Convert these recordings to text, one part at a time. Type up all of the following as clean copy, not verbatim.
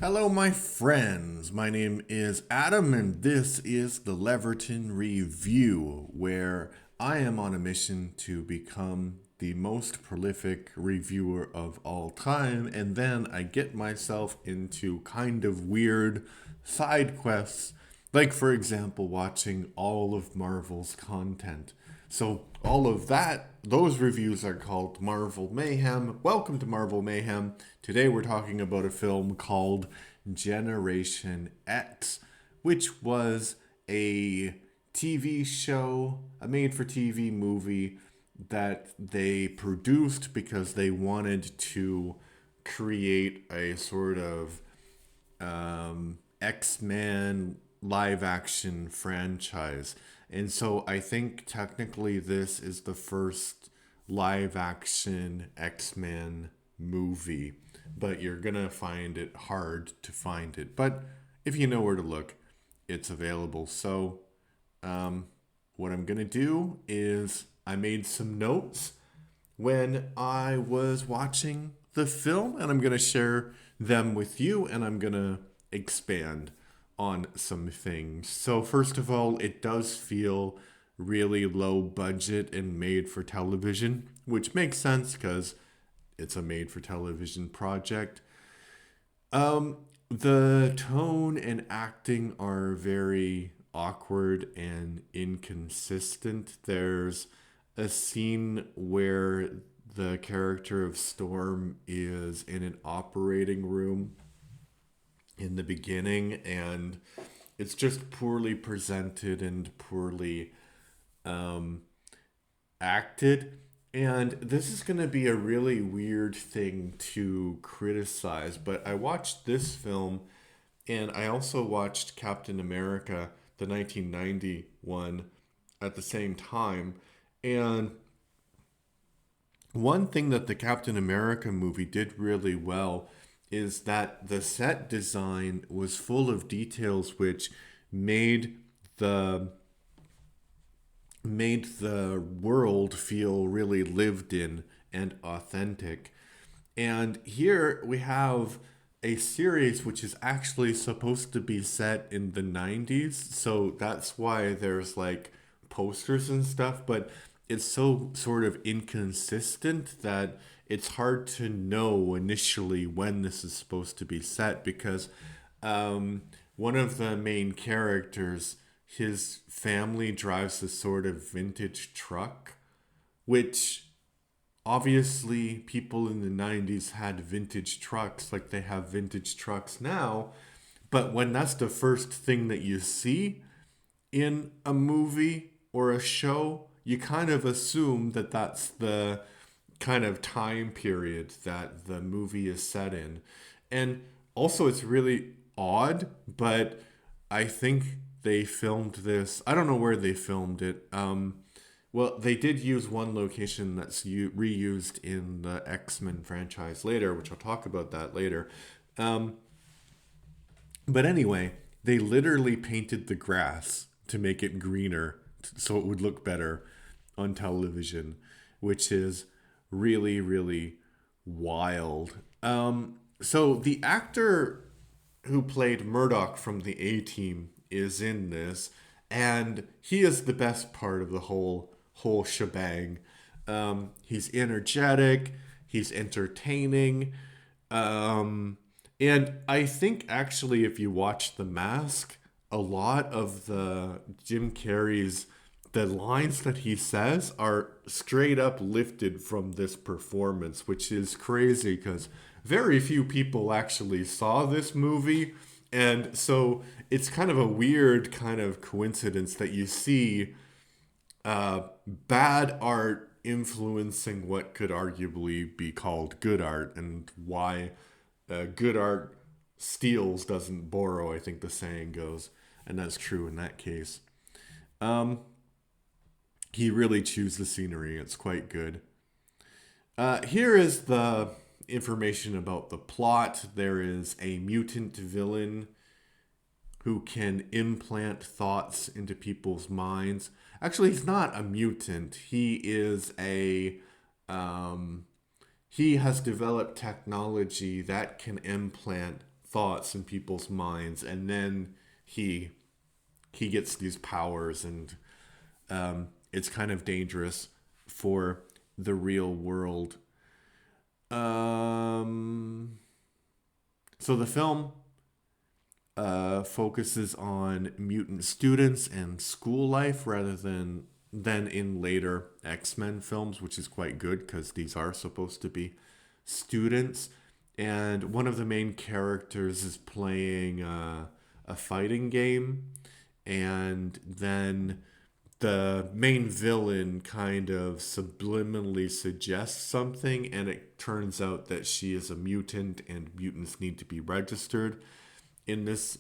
Hello, my friends. My name is Adam, and this is the Leverton Review, where I am on a mission to become the most prolific reviewer of all time, and then I get myself into kind of weird side quests, like, for example, watching all of Marvel's content. So, all of that, those reviews are called Marvel Mayhem. Welcome to Marvel Mayhem. Today we're talking about a film called Generation X, which was a TV show, a made for TV movie that they produced because they wanted to create a sort of X-Men live action franchise. And so I think technically this is the first live action X-Men movie, but you're going to find it hard to find it. But if you know where to look, it's available. So what I'm going to do is I made some notes when I was watching the film, and I'm going to share them with you, and I'm going to expand on some things. So, first of all, it does feel really low budget and made for television, which makes sense because it's a made for television project. The tone and acting are very awkward and inconsistent. There's a scene where the character of Storm is in an operating room in the beginning, and it's just poorly presented and poorly acted. And this is going to be a really weird thing to criticize, but I watched this film and I also watched Captain America, the 1990 one, at the same time. And one thing that the Captain America movie did really well is that the set design was full of details which made the made the world feel really lived in and authentic. And here we have a series which is actually supposed to be set in the 90s. So that's why there's like posters and stuff, but it's so sort of inconsistent that it's hard to know initially when this is supposed to be set because one of the main characters, his family drives a sort of vintage truck, which obviously people in the 90s had vintage trucks like they have vintage trucks now. But when that's the first thing that you see in a movie or a show, you kind of assume that that's the kind of time period that the movie is set in. And also, it's really odd, but I think they filmed this. I don't know where they filmed it. Well, they did use one location that's reused in the X-Men franchise later, which I'll talk about that later. Um, but anyway, they literally painted the grass to make it greener so it would look better on television, which is really, really wild. So the actor who played Murdoch from the A Team is in this, and he is the best part of the whole shebang. He's energetic, he's entertaining, and I think actually, if you watch The Mask, a lot of the Jim Carrey's the lines that he says are straight up lifted from this performance, which is crazy because very few people actually saw this movie. And so it's kind of a weird kind of coincidence that you see bad art influencing what could arguably be called good art, and why good art steals, doesn't borrow, I think the saying goes. And that's true in that case. Um, he really chews the scenery. It's quite good. Here is the information about the plot. There is a mutant villain who can implant thoughts into people's minds. Actually, he's not a mutant. He has developed technology that can implant thoughts in people's minds, and then he he gets these powers, and it's kind of dangerous for the real world. Um, so the film focuses on mutant students and school life rather than in later X-Men films, which is quite good because these are supposed to be students. And one of the main characters is playing a fighting game, and then the main villain kind of subliminally suggests something, and it turns out that she is a mutant, and mutants need to be registered in this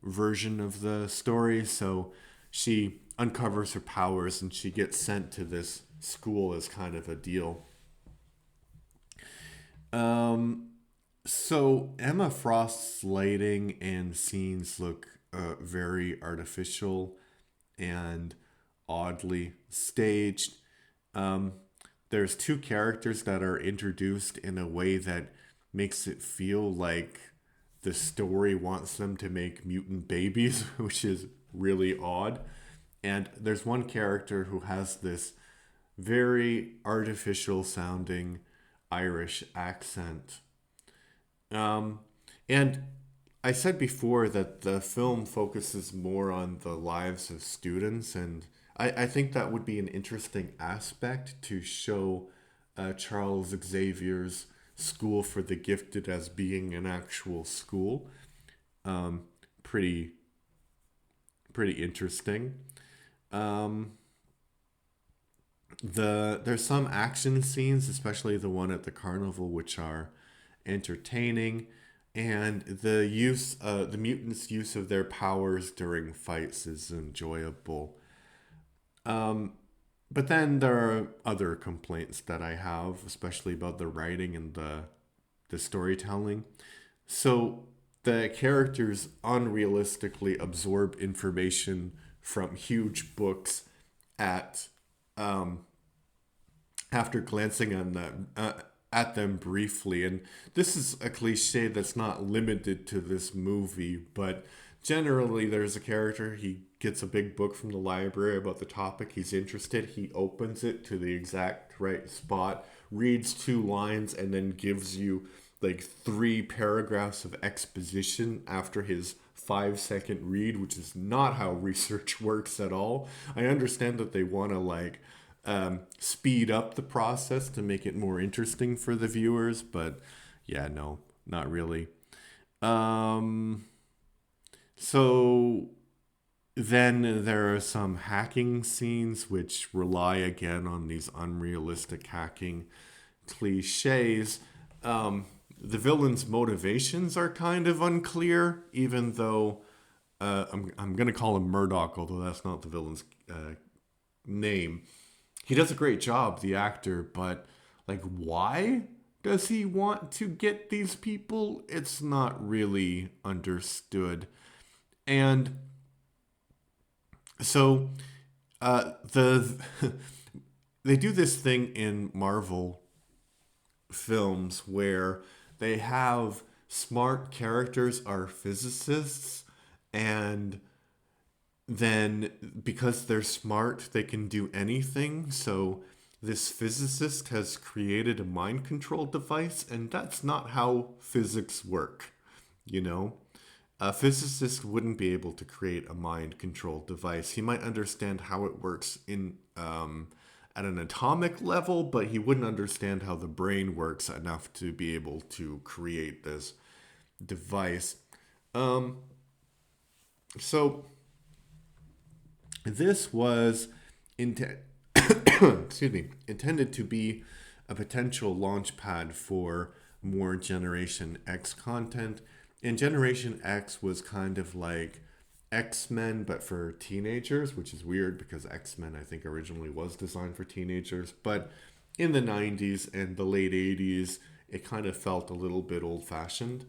version of the story. So she uncovers her powers and she gets sent to this school as kind of a deal. Um, so Emma Frost's lighting and scenes look very artificial and oddly staged. Um, there's two characters that are introduced in a way that makes it feel like the story wants them to make mutant babies, which is really odd. And there's one character who has this very artificial sounding Irish accent. Um, and I said before that the film focuses more on the lives of students, and I think that would be an interesting aspect to show Charles Xavier's School for the Gifted as being an actual school. Um, pretty pretty interesting. Um, there's some action scenes, especially the one at the carnival, which are entertaining, and the mutants' use of their powers during fights is enjoyable. Um, but then there are other complaints that I have, especially about the writing and the storytelling. So the characters unrealistically absorb information from huge books at um, after glancing on them at them briefly. And this is a cliche that's not limited to this movie, but generally there's a character, he gets a big book from the library about the topic he's interested, he opens it to the exact right spot, reads two lines, and then gives you like three paragraphs of exposition after his 5 second read, which is not how research works at all. I understand that they want to speed up the process to make it more interesting for the viewers, but yeah, no, not really. Um, so then there are some hacking scenes which rely again on these unrealistic hacking cliches. Um, the villain's motivations are kind of unclear, even though I'm going to call him Murdoch, although that's not the villain's name. He does a great job, the actor, but like, why does he want to get these people? It's not really understood. And so the they do this thing in Marvel films where they have smart characters are physicists, and then because they're smart they can do anything. So this physicist has created a mind control device, and that's not how physics work, you know. A physicist wouldn't be able to create a mind control device. He might understand how it works in at an atomic level, but he wouldn't understand how the brain works enough to be able to create this device. Um, so this was inte- excuse me, intended to be a potential launch pad for more Generation X content. And Generation X was kind of like X-Men, but for teenagers, which is weird because X-Men, I think, originally was designed for teenagers. But in the 90s and the late 80s, it kind of felt a little bit old fashioned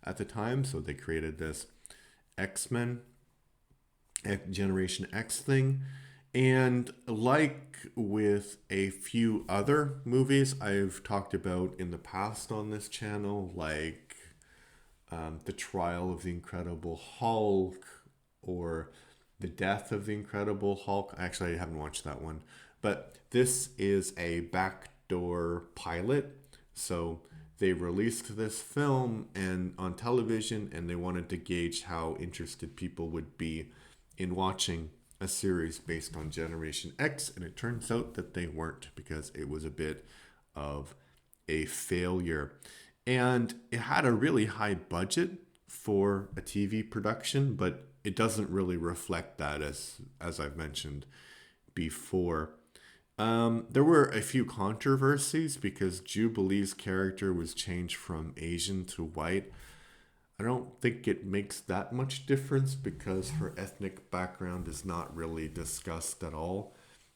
at the time. So they created this X-Men Generation X thing. And like with a few other movies I've talked about in the past on this channel, like The Trial of the Incredible Hulk or The Death of the Incredible Hulk. Actually, I haven't watched that one. But this is a backdoor pilot. So they released this film and on television, and they wanted to gauge how interested people would be in watching a series based on Generation X, and it turns out that they weren't because it was a bit of a failure. And it had a really high budget for a TV production, but it doesn't really reflect that as I've mentioned before. There were a few controversies because Jubilee's character was changed from Asian to white. I don't think it makes that much difference because her ethnic background is not really discussed at all.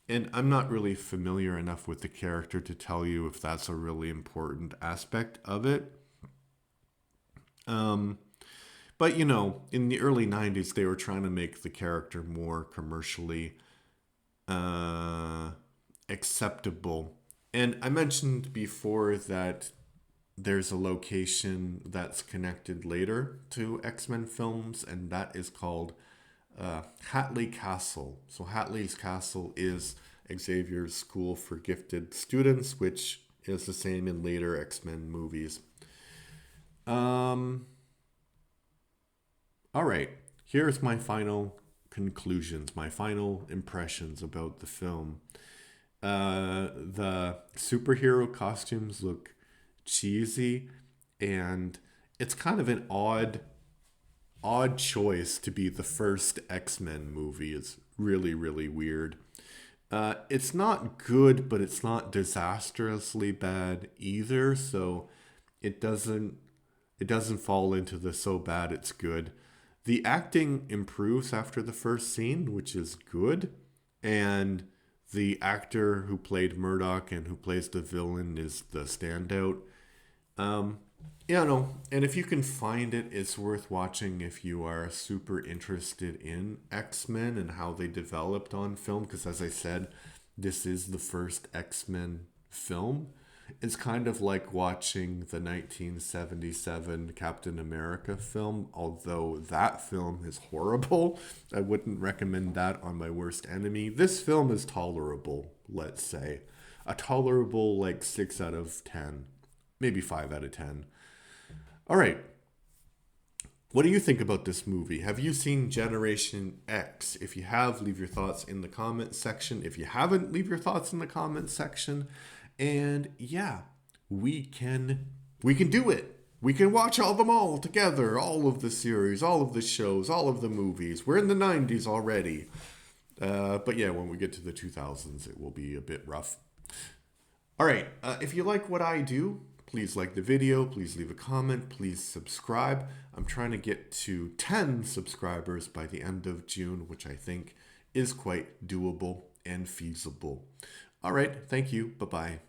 And I'm not really familiar enough with the character to tell you if that's a really important aspect of it. Um, but in the early 90s, they were trying to make the character more commercially uh, acceptable. And I mentioned before that there's a location that's connected later to X-Men films, and that is called Hatley Castle. So Hatley's Castle is Xavier's school for gifted students, which is the same in later X-Men movies. Um, all right, here's my final conclusions, my final impressions about the film. The superhero costumes look cheesy, and it's kind of an odd choice to be the first X-Men movie. It's really, really weird. It's not good, but it's not disastrously bad either. So it doesn't it doesn't fall into the so bad it's good. The acting improves after the first scene, which is good, and the actor who played Murdoch and who plays the villain is the standout. Um, yeah, no. And if you can find it, it's worth watching if you are super interested in X Men and how they developed on film. Because as I said, this is the first X Men film. It's kind of like watching the 1977 Captain America film, although that film is horrible. I wouldn't recommend that on my worst enemy. This film is tolerable, let's say. A tolerable, like, 6 out of 10, maybe 5 out of 10. All right. What do you think about this movie? Have you seen Generation X? If you have, leave your thoughts in the comment section. If you haven't, leave your thoughts in the comment section. And yeah, we can do it. We can watch all them all together, all of the series, all of the shows, all of the movies. We're in the 90s already. But yeah, when we get to the 2000s, it will be a bit rough. All right, if you like what I do, please like the video, please leave a comment, please subscribe. I'm trying to get to 10 subscribers by the end of June, which I think is quite doable and feasible. All right, thank you. Bye-bye.